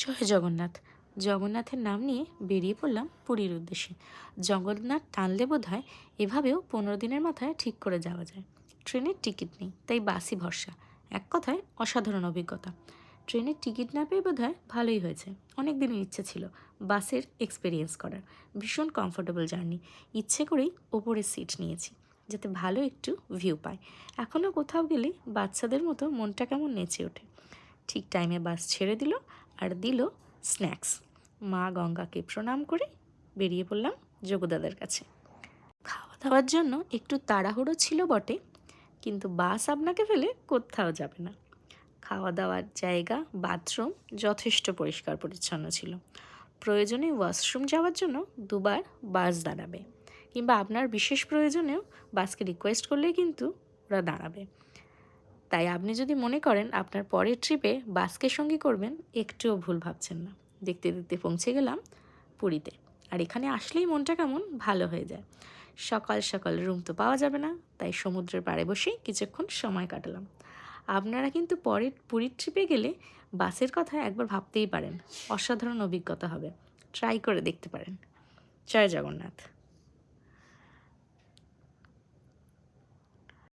জয় জগন্নাথ। জগন্নাথের নাম নিয়ে বেরিয়ে পড়লাম পুরীর উদ্দেশ্যে। জগন্নাথ টানলে বোধহয় এভাবেও 15 দিনের মাথায় ঠিক করে যাওয়া যায়। ট্রেনের টিকিট নেই, তাই বাসই ভরসা। এক কথায় অসাধারণ অভিজ্ঞতা। ট্রেনের টিকিট না পেয়ে বোধহয় ভালোই হয়েছে। অনেক দিনের ইচ্ছে ছিল বাসের এক্সপিরিয়েন্স করার। ভীষণ কমফোর্টেবল জার্নি। ইচ্ছে করেই ওপরের সিট নিয়েছি, যাতে ভালো একটু ভিউ পায়। এখনও কোথাও গেলে বাচ্চাদের মতো মনটা কেমন নেচে ওঠে। ঠিক টাইমে বাস ছেড়ে দিল আর দিল স্ন্যাক্স। মা গঙ্গাকে প্রণাম করে বেরিয়ে পড়লাম যোগুদাদার কাছে। খাওয়া দাওয়ার জন্য একটু তাড়াহুড়ো ছিল বটে, কিন্তু বাস আপনাকে ফেলে কোথাও যাবে না। খাওয়া দাওয়ার জায়গা, বাথরুম যথেষ্ট পরিষ্কার পরিচ্ছন্ন ছিল। প্রয়োজনে ওয়াশরুম যাওয়ার জন্য দুবার বাস দাঁড়াবে, কিংবা আপনার বিশেষ প্রয়োজনেও বাসকে রিকোয়েস্ট করলেই কিন্তু ওরা দাঁড়াবে। তাই আপনি যদি মনে করেন আপনার পরের ট্রিপে বাসকে সঙ্গী করবেন, একটুও ভুল ভাবছেন না। দেখতে দেখতে পৌঁছে গেলাম পুরীতে। আর এখানে আসলেই মনটা কেমন ভালো হয়ে যায়। সকাল সকাল রুম তো পাওয়া যাবে না, তাই সমুদ্রের পাড়ে বসেই কিছুক্ষণ সময় কাটালাম। আপনারা কিন্তু পরের পুরীর ট্রিপে গেলে বাসের কথা একবার ভাবতেই পারেন। অসাধারণ অভিজ্ঞতা হবে, ট্রাই করে দেখতে পারেন। জয় জগন্নাথ।